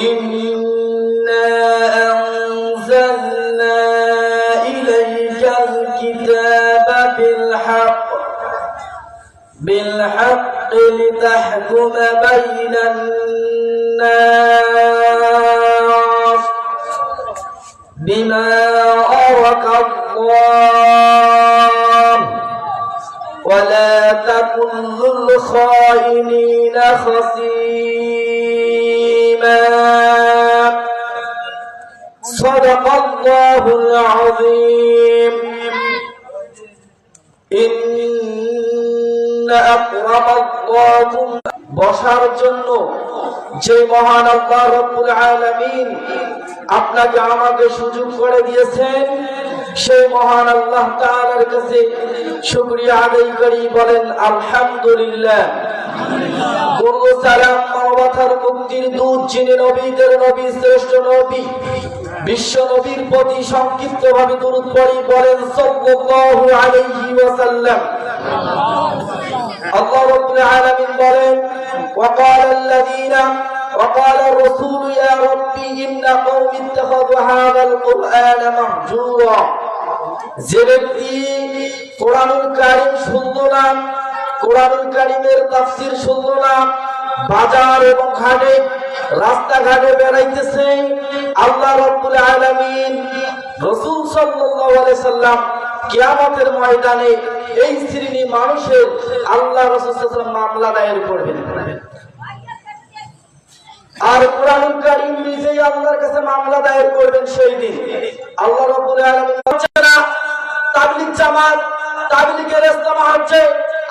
إنا أنزلنا إليك الكتاب بالحق لتحكم بين الناس بما أراك الله ولا تكن للخائنين خصيما صدق الله العظيم إن أكرمكم বসার জন্য যে মহান আল্লাহ রব্বুল আলামিন আপনাকে আমাকে সুযোগ করে দিয়েছেন সেই মহান আল্লাহ তাআলার কাছে শুকরিয়া আদায় করি, বলেন আলহামদুলিল্লাহ। দরুদ সালাম মানবতার মুক্তির দূত যিনি নবীদের নবী শ্রেষ্ঠ নবী বিশ্ব নবীর প্রতি সংক্ষিপ্ত ভাবে দরুদ পড়ি, বলেন সাল্লাল্লাহু আলাইহি ওয়াসাল্লাম। আল্লাহ রাব্বুল আলামিন বলেন وقال الرسول يا ربي إن قوم اتخذوا هذا القرآن مهجورا। যে ব্যক্তি কোরআনুল কারীম শুনলো না, কোরআনুল কারীমের তাফসীর শুনলো না, বাজার এবং ঘাটে রাস্তাঘাটে বেড়াইতেছে, আল্লাহ রাব্বুল আলামিন রাসূল সাল্লাল্লাহু আলাইহি সাল্লাম কিয়ামতের ময়দানে এই শ্রেণী মানুষের আল্লাহ রাসূল সাল্লাল্লাহু আলাইহি ওয়াসাল্লাম মামলা দায়ের করবেন। আর কোরআনুল কারীম নিজেই আল্লাহর কাছে মামলা দায়ের করবেন সেই দিন। আল্লাহ রাব্বুল আলামিন তাবলীগ জামাত, তাবলীগের ইসলাম হচ্ছে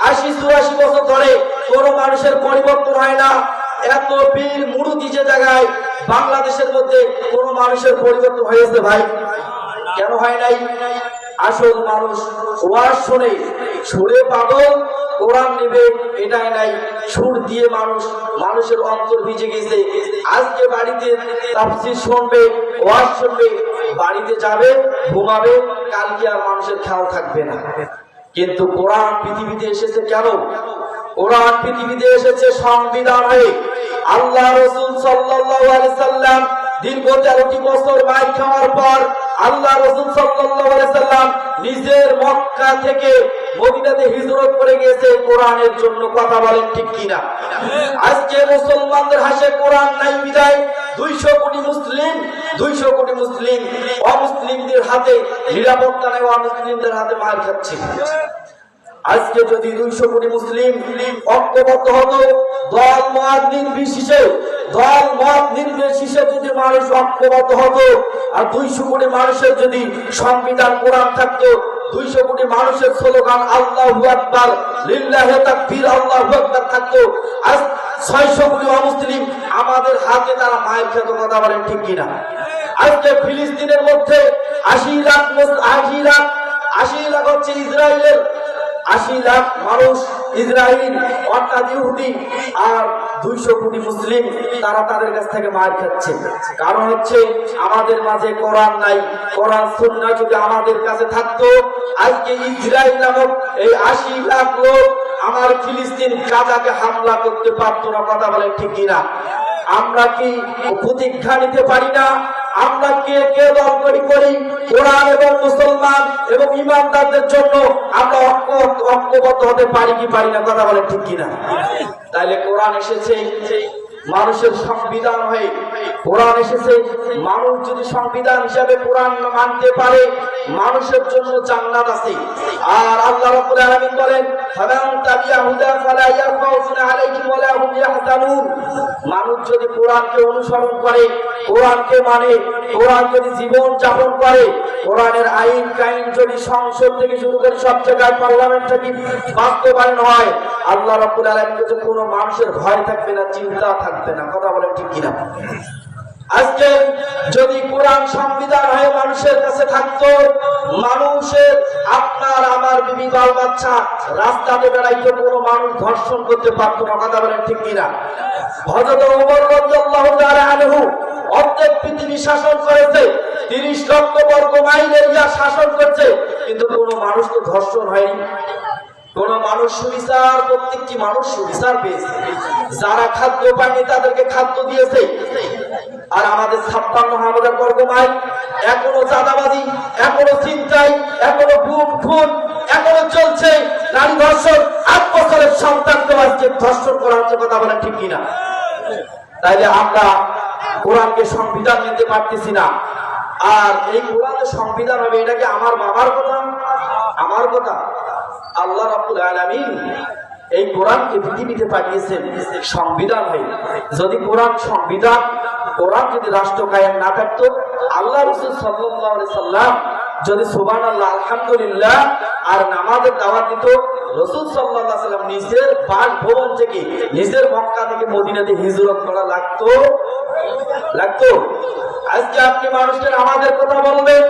৮০-৮৪ বছর ধরে কোন মানুষের পরিবর্তন হয় না। এত বীর মুরুদি যে জায়গায় বাংলাদেশের মধ্যে কোন মানুষের পরিবর্তন হয়েছে ভাই? কেন হয় নাই? আসল মানুষ ওয়াজ শুনে সুরে পাগল, কোরআন নেবে এটাই নাই, সুর দিয়ে মানুষের অন্তর ভিজে গেছে। আজকে বাড়িতে তাফসীর শুনবে, ওয়াজ শুনবে, বাড়িতে যাবে, ঘুমাবে, কালকে আর মানুষের খেয়াল থাকবে না। কিন্তু কোরআন পৃথিবীতে এসেছে কেন? কোরআন পৃথিবীতে এসেছে সংবিধান হয়ে। আল্লাহ রাসূল সাল্লাল্লাহু আলাইহি সাল্লাম দীর্ঘ 13টি বছর মার খাওয়ার পর আল্লাহ রাসূল সাল্লাল্লাহু আলাইহি সাল্লাম নিজের মক্কা থেকে মদিনাতে হিজরত করে গেছে কোরআনের জন্য। কথা বলেন ঠিক কিনা? আজকে মুসলমানদের হাতে কোরআন নাই বিদায় 200 কোটি মুসলিম অমুসলিমদের হাতে নিরাপত্তা নেই, অমুসলিমদের হাতে মার খাচ্ছে। আজকে যদি 200 কোটি মুসলিম ঐক্যবদ্ধ হতো, দল মত নির্বিশেষে যদি মানুষ ঐক্যবদ্ধ হতো, আর 200 কোটি মানুষের যদি সংবিধান কোরআন থাকতো, 200 কোটি মানুষের স্লোগান আল্লাহু আকবার, লিল্লাহি তাকবীর, আল্লাহু আকবার থাকতো, আজ 600 কোটি অমুসলিম আমাদের হাতে তারা মায়ের খেত। কথা বলেন ঠিক কিনা? আজকে ফিলিস্তিনের মধ্যে 80 লাখ হচ্ছে ইসরায়েলের, 80 লাখ মানুষ ইসরায়েল অর্থাৎ ইহুদি, আর 200 কোটি মুসলিম তারা তাদের কাছ থেকে মার খাচ্ছে। কারণ হচ্ছে আমাদের মাঝে কোরআন নাই। কোরআন সুন্নাহ যদি আমাদের কাছে থাকতো, আজকে ইসরায়েল নামক এই 80 লাখ লোক আমার ফিলিস্তিন গাজাকে হামলা করতে পারতো না। কথা বলেন ঠিক কিনা? আমরা কি প্রতিজ্ঞা নিতে পারি না? আমরা কে দল করি কোরআন এবং মুসলমান এবং ইমানদারদের জন্য আমরা ঐক্যবদ্ধ হতে পারি কি পারি না? কথা বলেন ঠিক কিনা? তাইলে কোরআন এসেছে মানুষের সংবিধান হয়ে, কোরআন এসেছে মানুষ যদি সংবিধান হিসাবে কোরআন মানতে পারে মানুষের জন্য জান্নাত আছে। আর আল্লাহ রাব্বুল আলামিন বলেন ফামান তাবিয়া হুদা ফালা ইয়াখাউফুন আলাইহিম ওয়া লা হুম ইয়াহজানুন। মানুষ যদি কোরআনকে অনুসরণ করে, কোরআনকে মানে, কোরআন যদি জীবন যাপন করে, কোরআনের আইন কাইন যদি সংসদ থেকে শুরু করে সব জায়গায় পার্লামেন্ট থেকে বাস্তবায়ন হয়, আল্লাহ রাব্বুল আলামিন কাছে কোনো মানুষের ভয় থাকবে না, চিন্তা থাকবে না। কথা বলেন ঠিক কিনা? আজকে যদি কোরআন সংবিধান হয়ে মানুষের কাছে থাকতো, মানুষের আপনার আমার বিবি বাল বাচ্চা রাস্তাতে বেড়াইতো, কোনো মানুষ ধর্ষণ করতে পারতো না। কথা বলেন ঠিক কিনা? হযরত ওমর রাদিয়াল্লাহু তাআলা আনহু অর্ধেক পৃথিবী শাসন করেছে, 30 লক্ষ বর্গ মাইল এরিয়া শাসন করছে, কিন্তু কোনো মানুষ তো ধর্ষণ হয়নি। কোন মানুষ সুবিচার, প্রত্যেকটি মানুষ সুবিচার পেয়েছে। যারা খাদ্য পায়নি তাদেরকে খাদ্য দিয়েছে। আর আমাদের 56,000 বর্গ মাইল এখনো চাঁদাবাজি, এখনো ছিনতাই, এখনো গুম খুন এখনো চলছে। নারী ধর্ষণ, 8 বছরের সন্তানকে আজকে ধর্ষণ করা হচ্ছে। কথা বলেন ঠিক কিনা? তাইলে আমরা কোরআনকে সংবিধান নিতে পারতেছি না। আর এই কোরআনের সংবিধান হবে, এটা কি আমার বাবার কথা, আমার কথা? আল্লাহ রাব্বুল আলামিন এই কোরআনকে পৃথিবীতে পাঠিয়েছেন সংবিধান হয়ে। যদি কোরআন সংবিধান, কোরআন যদি রাষ্ট্র কায়েম না থাকতো, আল্লাহ রাসূল সাল্লাল্লাহু আলাইহি সাল্লাম যদি সুবহানাল্লাহ আলহামদুলিল্লাহ আর নামাজের দাওয়াত দিত, রাসূল সাল্লাল্লাহু আলাইহি সাল্লাম নিজের বাসভবন থেকে, নিজের মক্কা থেকে মদিনাতে হিজরত করা লাগতো। আজকে আপনি মানুষের আমাদের কথা বলবেন,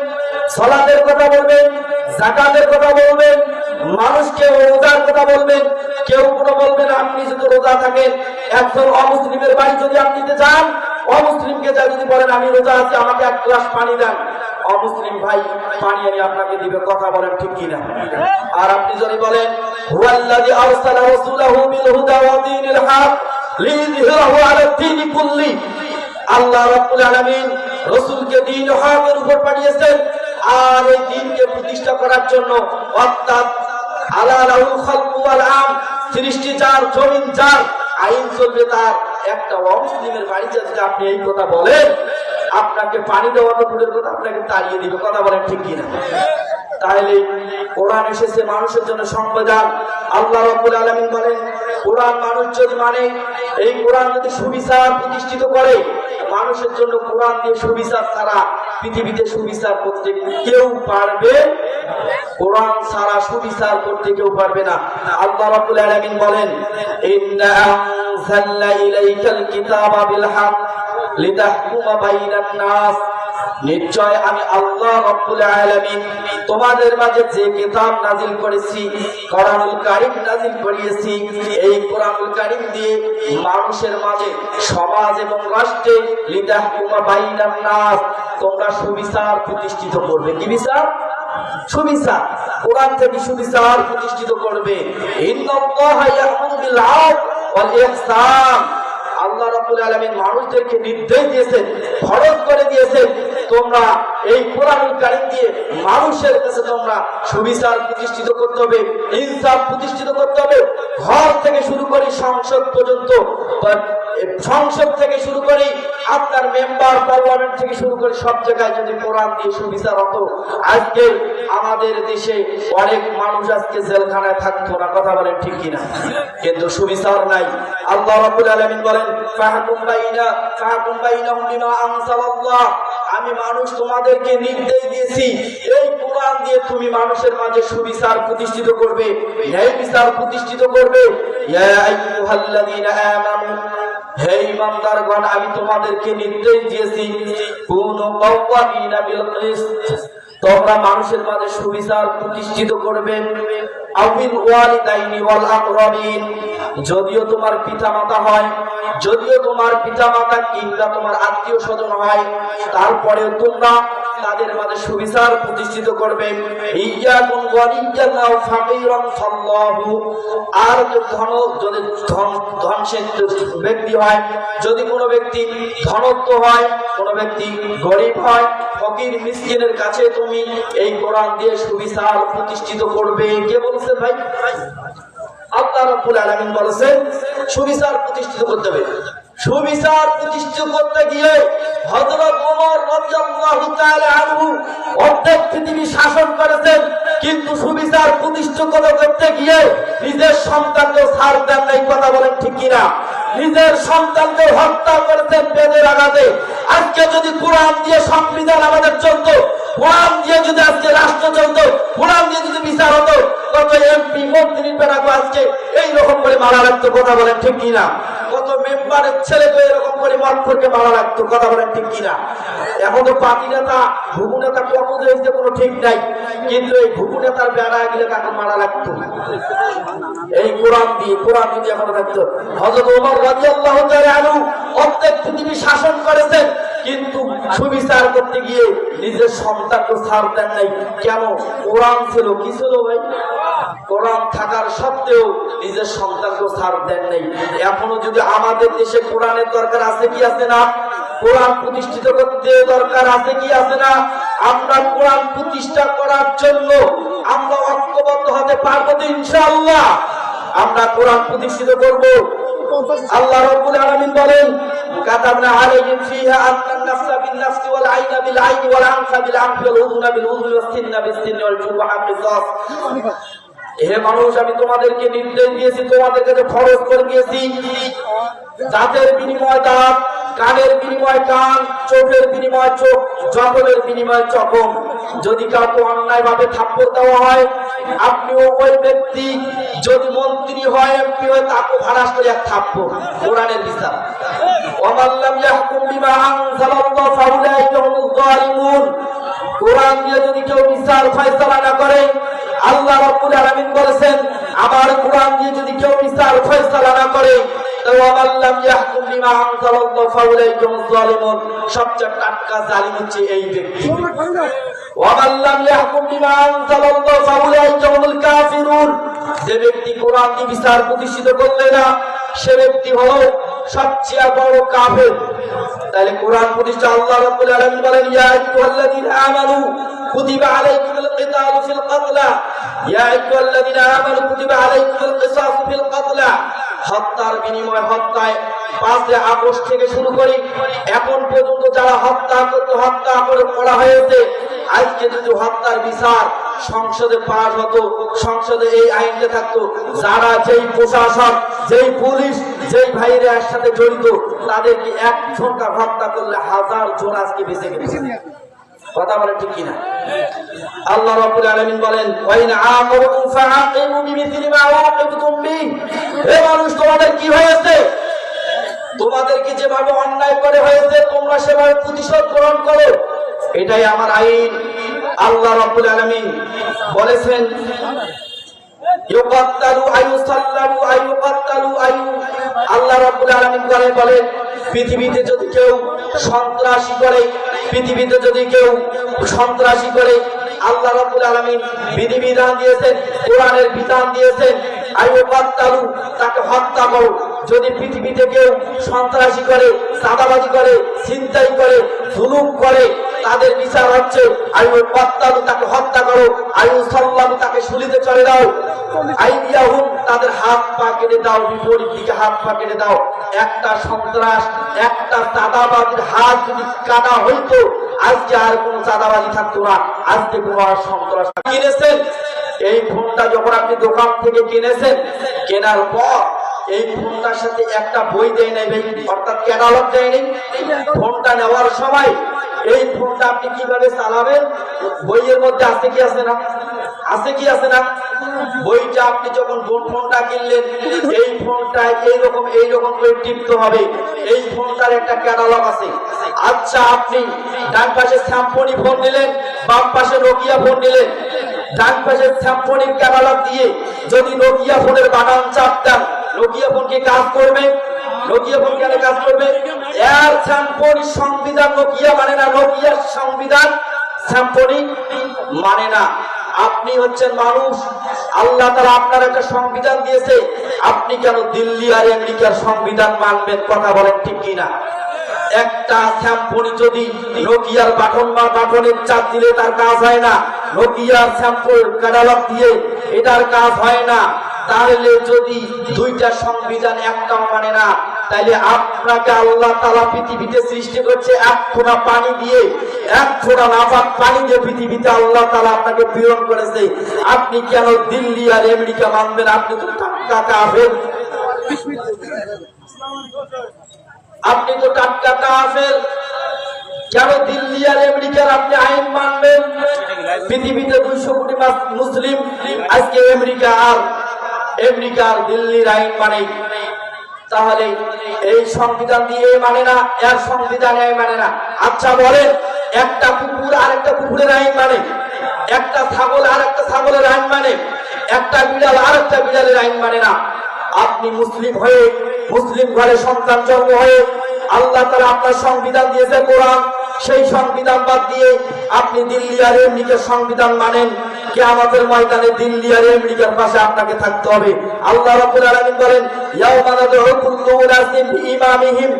সালাতের কথা বলবেন, যাকাতের কথা বলবেন, মানুষকে রোজার কথা বলবেন, কেউ কোনো বলবেন আপনি যদি রোজা থাকেন, একজন অমুসলিমের বাড়ি যদি আপনি যান, অমুসলিমকে যা যদি বলেন আমি রোজা আছি, আমাকে 1 গ্লাস পানি দেন, অমুসলিম ভাই পানি আমি আপনাকে দিবে। কথা বলেন ঠিক কিনা? আর আপনি যদি বলেন হুয়াল্লাযী আরসালা রাসূলাহু বিল হুদা ওয়া দীনিল হক লিইযহিরাহু আলা দ্বীনি কুল্লি, আল্লাহ রাব্বুল আলামিন রাসূলকে দ্বীন হকের উপর পাঠিয়েছেন। আর এই দ্বীনকে প্রতিষ্ঠা করার জন্য, অর্থাৎ আলা লাহুল খালকু ওয়াল আম, সৃষ্টি যার, জমিন যার, আইন চলবে তার। একটা অমুসলিমের বাড়িতে যদি আপনি এই কথা বলেন, আপনাকে পানি দেওয়া তো দূরের কথা, আপনাকে তাড়িয়ে দিবে। কথা বলেন ঠিক কিনা? তাহলে কোরআন এসেছে মানুষের জন্য সংবিধান। আল্লাহ রাব্বুল আলামিন বলেন কোরআন মানুষ যদি মানে, এই কোরআন যদি সুবিচার প্রতিষ্ঠিত করে, মানুষের জন্য কোরআন দিয়ে সুবিচার ছাড়া পৃথিবীতে সুবিচার করতে কেউ পারবে, কোরআন ছাড়া সুবিচার করতে কেউ পারবে না। আল্লাহ রাব্বুল আলামিন বলেন ইন্না আনজালনা ইলাইকাল কিতাবা বিল হক লিতাহকুমা বাইনান নাস, নিশ্চয় আমি আল্লাহ রাব্বুল আলামিন তোমাদের মাঝে যে কিতাব নাজিল করেছি, কোরআনুল কারীম নাজিল করিয়েছি, এই কোরআনুল কারীম দিয়ে মানুষের মাঝে, সমাজ এবং রাষ্ট্রে লিতাহকুমা বাইনান নাস, তোমরা সুবিচার প্রতিষ্ঠিত করবে। কি বিচার? সুবিচার। কোরআন থেকে সুবিচার প্রতিষ্ঠিত করবে। ইন্নাল্লাহা ইয়া'মুরু বিল 'আদল ওয়াল ইহসান, আল্লাহ রাব্বুল আলামিন মানুষদেরকে নির্দেশ দিয়েছেন, ফরজ করে দিয়েছেন, তোমরা এই কোরআনুল কারীম দিয়ে মানুষের কাছে তোমরা সুবিচার প্রতিষ্ঠিত করতে হবে, ইনসাফ প্রতিষ্ঠিত করতে হবে। ঘর থেকে শুরু করে সংসদ পর্যন্ত, সংসদ থেকে শুরু করে আপনার মেম্বার, পার্লামেন্ট থেকে শুরু করে সব জায়গায় যদি কোরআন দিয়ে সুবিচার হতো, আজকে আমাদের দেশে অনেক মানুষ আজকে জেলখানায় থাকতো না। কথা বলেন ঠিক কিনা? কিন্তু সুবিচার নাই। আল্লাহ রাব্বুল আলামিন বলেন ফাহকুম বাইনাহুম বিমা আনজালাল্লাহ, আমি মানুষ তোমাদেরকে নির্দেশ দিয়েছি, এই কোরআন দিয়ে তুমি মানুষের মাঝে সুবিচার প্রতিষ্ঠিত করবে, ন্যায় বিচার প্রতিষ্ঠিত করবে। ইয়া আইয়ুহাল্লাযীনা আমানু, হে ঈমানদারগণ, আমি তোমাদেরকে নির্দেশ দিয়েছি কুনু কাওয়ামিনা বিল কিসত, তোমরা মানুষের মাঝে সুবিচার প্রতিষ্ঠিত করবে। আউবিল ওয়ালিদাইনি ওয়াল আকরাবিন, যদিও তোমার পিতামাতা হয়, যদিও তোমার পিতামাতা কিংবা তোমার আত্মীয় স্বজন হয়, তারপরেও তোমরা তাদের মাঝে সুবিচার প্রতিষ্ঠিত করবে। ইয়াকুন ওয়ালিয়ান আও ফাকিরান ফাল্লাহু, আর যদি ধনশীল ব্যক্তি হয়, যদি কোনো ব্যক্তি ধনত্ব হয়, কোনো ব্যক্তি গরিব হয়, ফকির মিসকিনের কাছে তুমি এই কোরআন দিয়ে সুবিচার প্রতিষ্ঠিত করবে। কে বলছেন ভাই? আল্লাহ রাব্বুল আলামিন বলেছেন সুবিচার প্রতিষ্ঠিত করতে হবে। সুবিচার প্রতিষ্ঠিত করতে গিয়ে হযরত ওমর রাদিয়াল্লাহু তাআলা আনহু অর্ধেক পৃথিবী শাসন করেছেন, কিন্তু সুবিচার প্রতিষ্ঠিত করতে গিয়ে নিজের সন্তানকে ছাড় দেন নাই। কথা বলেন ঠিক কিনা? নিজের সন্তানকে হত্যা করেছেন বেদের আঘাতে। আজকে যদি কোরআন দিয়ে সংবিধান আমাদের চলতো, কোরআন দিয়ে যদি আজকে রাষ্ট্র চলতো, কোরআন দিয়ে যদি বিচার হতো, কত এমপি মন্ত্রীর বেড়াকে আজকে এইরকম করে মারা লাগতো। কথা বলেন ঠিক কিনা? কত মেম্বারের ছেলেকে এরকম করে মতফরকে মারা লাগতো। কথা বলেন ঠিক কিনা? এখন তো পার্টি নেতা, ঘুঘু নেতা কত হয়েছে কোনো ঠিক নাই, কিন্তু এই ঘুঘু নেতার বেড়া গেলে কাকে মারা লাগতো এই কোরআন দিয়ে। কোরআন যদি এখনো থাকতো, হযরত ওমর রাদিয়াল্লাহু তাআলা আনহু অর্ধেক পৃথিবী শাসন করেছেন, কিন্তু সুবিচার করতে গিয়ে নিজের সন্তানকে ছাড় দেন নাই। কেন? কোরআন ছিল। কি ছিল ভাই? কোরআন থাকার সত্ত্বেও নিজের সন্তানকে ছাড় দেন নাই। এখনো যদি আমাদের দেশে কোরআনের দরকার আছে কি আছে না, কোরআন প্রতিষ্ঠিত করতে দরকার আছে কি আছে না, আমরা কোরআন প্রতিষ্ঠা করার জন্য আমরা ঐক্যবদ্ধ হতে পারবো তো ইনশাআল্লাহ। আমরা কোরআন প্রতিষ্ঠিত করব। আল্লাহ রাব্বুল আলামিন বলেন কাতাবনা আলাইহিম ফিহা আন্নান নাফসা বিন নাফসি ওয়াল আইনা বিল আইনি ওয়াল আনফা বিল আনফি ওয়াল উযুনা বিল উযুনি ওয়াস সিন্না বিস সিন্নি ওয়াল জুরুহা কিসাস। হে মানুষ, আমি তোমাদেরকে নির্দেশ দিয়েছি, তোমাদের কাছে ফরজ করে দিয়েছি, দাঁতের বিনিময় দাঁত, কানের বিনিময় কান, চোখের বিনিময় চোখ, জখমের বিনিময় জখম। যদি কাউকে অন্যায় ভাবে থাপ্পড় দেওয়া হয়, আপনিও ওই ব্যক্তি যদি মন্ত্রী হয়, এমপি হয়, তাকে ভাড়াস করে এক থাপ্পড়, কোরআনের বিচার। ওয়ামান লাম ইয়াহকুম বিমা আনজালাল্লাহু ফাউলাইকা হুমুয যালিমুন। কোরআন দিয়ে যদি কেউ বিচার ফয়সালা না করে, আল্লাহ রাব্বুল আলামিন বলেছেন আমার কোরআন দিয়ে যদি কেউ বিচার ফয়সালা না করে, তো ওয়ামান লাম ইয়াহকুম বিমা আনজালাল্লাহু ফাউলাইকা হুমুয যালিমুন। সবচেয়ে টাটকা জালিম হচ্ছে এই ব্যক্তি। ওয়ামান লাম ইয়াহকুম বিমা আনজালাল্লাহু ফাউলাইকা হুমুল কাফিরুন। যে ব্যক্তি কোরআন দিয়ে বিচার প্রতিষ্ঠিত করলে না, সে ব্যক্তি হলো সবচেয়ে বড় কাফের। তাহলে কোরআন প্রতিষ্ঠা আল্লাহ রাব্বুল আলামিন বলেন ইয়া আইয়ুহাল্লাযীনা আমানু কুতিবা আলাইকুমুল কিতালু ফিল কতলা, ইয়া আইয়ুহাল্লাযীনা আমানু কুতিবা আলাইকুমুল কিসাসু ফিল কতলা। হত্যার বিনিময় হত্যায় 5 আগস্ট থেকে শুরু করি এখন পর্যন্ত যারা হত্যা করে করা হয়েছে, আজকে যদি হত্যার বিচার সংসদে পাস হতো, সংসদে এই আইনটা থাকতো, যারা যেই প্রশাসন, যেই পুলিশ, যেই ভাইরা এর সাথে জড়িত, তাদেরকে একজনকে হত্যা করলে 1000 জন আজকে বেঁচে গেছে। কথা বলে ঠিক কিনা? আল্লাহ রাব্বুল আলামিন বলেন ওয়াইন আকাবতুম ফাআকিবু বিমিসলি মা আকাবতুম বিহি। হে মানুষ, তোমাদের কি হয়েছে? তোমাদেরকে যেভাবে অন্যায় করে হয়েছে তোমরা সেভাবে প্রতিশোধ গ্রহণ করো, এটাই আমার আইন। আল্লাহ রাব্বুল আলামিন বলেছেন ইউকাত্তালু আইয়ুসাল্লাবু আইয়ুকাত্তালু আইয়ু। আল্লাহ রাব্বুল আলামিন বলেন পৃথিবীতে যদি কেউ সন্ত্রাসী করে, পৃথিবীতে যদি কেউ সন্ত্রাসী করে, আল্লাহ রাব্বুল আলামিন বিধিবিধান দিয়েছেন, কোরআনের বিধান দিয়েছেন আইয়ুকাত্তালু, তাকে হত্যা করো। যদি পৃথিবীতে কেউ সন্ত্রাসী করে, চাঁদাবাজি করে, ছিনতাই করে, জুলুম করে, তাদের বিচার হচ্ছে আইয়ুকাত্তালু, তাকে হত্যা করো, আইয়ুসাল্লাবু, তাকে শুলিতে চলে দাও, আইদিয়াহুম, তাদের হাত পা কেটে দাও, বিপরীত দিকে হাত পা কেটে দাও। একটা সন্ত্রাস, একটা চাঁদাবাজির হাত যদি কাটা হইতো, আজকে আর কোন চাঁদাবাজি থাকতো না, আজকে কোন সন্ত্রাস। কিনেছেন এই ফোনটা, যখন আপনি দোকান থেকে কিনেছেন, কেনার পর এই ফোনটার সাথে একটা বই দেয় নাই ভাই, অর্থাৎ ক্যাটালগ দেয় নাই। ফোনটা নেওয়ার সময় এই ফোনটা আপনি কিভাবে চালাবেন বইয়ের মধ্যে আছে কি আছে না, আছে কি আছে না? বইটা আপনি যখন ফোনটা কিনলেন, এই ফোনটা এইরকম করে টিপতে হবে, এই ফোনটার একটা ক্যাটালগ আছে। আচ্ছা, আপনি ডান পাশে স্যামসং ফোন নিলেন, বাম পাশে নোকিয়া ফোন নিলেন, ডান পাশে স্যামসংয়ের ক্যাটালগ দিয়ে যদি নোকিয়া ফোনের বাটন চাপ দেন, নোকিয়া ফোন কি কাজ করবে? নোকিয়া ফোন কেন কাজ করবে? এর স্যামসং সংবিধান নোকিয়া মানে না, নোকিয়ার সংবিধান স্যামসং মানে না। আপনি হচ্ছেন মানুষ, আল্লাহ তাআলা আপনার একটা সংবিধান দিয়েছে, আপনি কেন দিল্লি আর আমেরিকার সংবিধান মানবেন? কথা বলেন ঠিক কিনা? একটা স্যামসং যদি নোকিয়ার বাটনের চাপ দিলে তার কাজ হয় না, নোকিয়ার স্যামসং ক্যাটালগ দিয়ে এটার কাজ হয় না। তাহলে যদি দুইটা সংবিধান একটাও মানে না, তাইলে আপনাকে আল্লাহ তাআলা পৃথিবীতে সৃষ্টি করছে এক ফোঁটা পানি দিয়ে, এক ফোঁটা নাপাক পানি দিয়ে পৃথিবীতে আল্লাহ তাআলা আপনাকে প্রেরণ করেছে। আপনি কেন দিল্লি আর আমেরিকা মানবেন? আপনি তো টাটকা কাফের, আপনি তো টাটকা কাফের। কেন দিল্লি আর আমেরিকার আপনি আইন মানবেন? পৃথিবীতে 200 কোটি মুসলিম, আজকে আমেরিকার দিল্লির আইন মানে। তাহলে এই সংবিধান দিয়ে মানে না, এর সংবিধান মানে না। আচ্ছা বলেন, একটা কুকুর আর একটা কুকুরের আইন মানে, একটা ছাগল আর একটা ছাগলের আইন মানে, একটা বিড়াল আর একটা বিড়ালের আইন মানে না। আপনি মুসলিম হয়ে, মুসলিম ঘরে সন্তান জন্ম হয়ে, আল্লাহ তাআলা আপনার সংবিধান দিয়েছে কোরআন, সেই সংবিধান বাদ দিয়ে আপনি দিল্লি আর আমেরিকার সংবিধান মানেন। কিয়ামতের ময়দানে দিল্লি আর আমেরিকার পাশে আপনাকে থাকতে হবে। আল্লাহ রাব্বুল আলামিন বলেন, ইয়াউমা নাদউ কুল্লু উনাসিন বিইমামিহিম,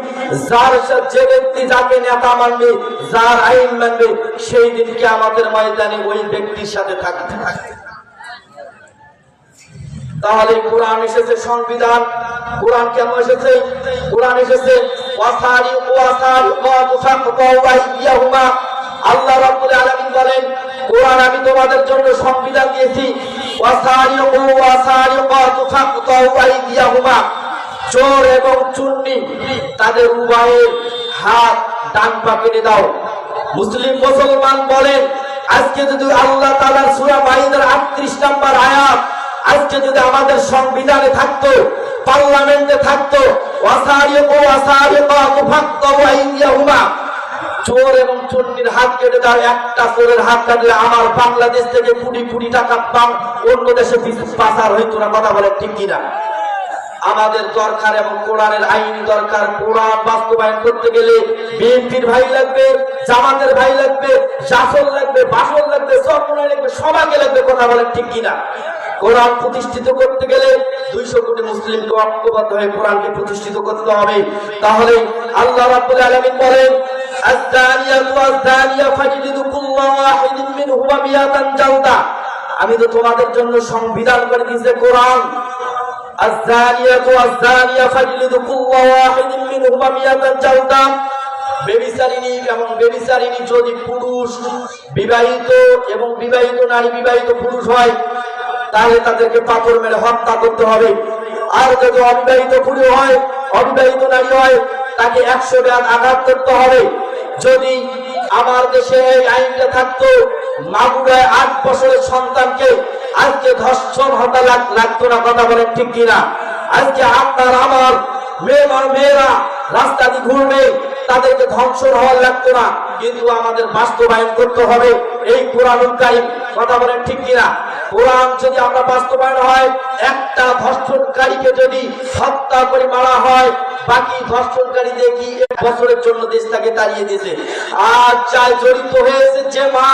যে ব্যক্তি যাকে নেতা মানবে, যার আইন মানবে, সেই দিন কিয়ামতের ময়দানে ওই ব্যক্তির সাথে থাকতে থাকবে। তাহলে কোরআন এসেছে সংবিধান। কোরআন কেন এসেছে? কোরআন এসেছে আল্লাহ রাব্বুল আলামিন বলেন, কোরআন আমি তোমাদের জন্য সংবিধান দিয়েছি। চোর এবং চুন্নি তাদের উভয়ের হাত ডান পা কেটে দাও। মুসলিম মুসলমান বলেন, আজকে যদি আল্লাহ তাআলার সূরা মাইদার 38 নম্বর আয়াত আজকে যদি আমাদের সংবিধানে থাকতো, পার্লামেন্টে থাকতো, চোর এবং চুন্নির হাত কেটে দাও, একটা চোরের হাত কাটলে আমার বাংলাদেশ থেকে কোটি কোটি টাকা অন্য দেশে পাচার হইতো না। কথা বলে ঠিক কিনা? আমাদের দরকার এবং কোরআনের আইন দরকার। কোরআন বাস্তবায়ন করতে গেলে বিএনপির ভাই লাগবে, জামাতের ভাই লাগবে, জাফর লাগবে, বাসর লাগবে, চরমোনাই লাগবে, সবাইকে লাগবে। কথা বলে ঠিক কিনা? কোরআন প্রতিষ্ঠিত করতে গেলে 200 কোটি মুসলিমকে ঐক্যবদ্ধ হয়ে কোরআনকে প্রতিষ্ঠিত করতে হবে। তাহলে আল্লাহ রাব্বুল আলামিন বলেন, আয-যানিয়াতু ওয়াজ-যানিয়া ফাজলিদু কুল্লা ওয়াহিদিন মিনহুমা মিয়াতান জালদা। আমি তো তোমাদের জন্য সংবিধান করে দিয়েছে কোরআন। আয-যানিয়াতু ওয়াজ-যানিয়া ফাজলিদু কুল্লা ওয়াহিদিন মিনহুমা মিয়াতান জালদা। বেবিচারিণী এবং বেবিচারিণী যদি পুরুষ বিবাহিত এবং বিবাহিত নারী বিবাহিত পুরুষ হয়, তাহলে তাদেরকে পাথর মেরে হত্যা করতে হবে। আর যদি অবিবাহিত পুরুষ হয়, অবিবাহিত নারী হয়, তাকে 100 বেত আঘাত করতে হবে। যদি আমার দেশে এই আইনটা থাকতো, মাগুরায় 8 বছরের সন্তানকে আজকে ধর্ষণ হত্যা লাগতো না। কথা বলেন ঠিক কিনা? আজকে আপনার আমার মেয়েরা রাস্তা দিয়ে ঘুরবে, তাদেরকে ধ্বংসন হওয়ার লাগতো না। কিন্তু আমাদের বাস্তবায়ন করতে হবে এই কোরআনুল কারীম। কথা বলেন ঠিক কিনা? কোরআন যদি আমরা বাস্তবায়ন হয়, একটা ধর্ষণকারীকে যদি হত্যা করে মারা হয়, বাকি ধর্ষণকারী দেখি 1 বছরের জন্য দেশটাকে তাড়িয়ে দিয়েছে। আর যাই জড়িত হয়েছে, যে মা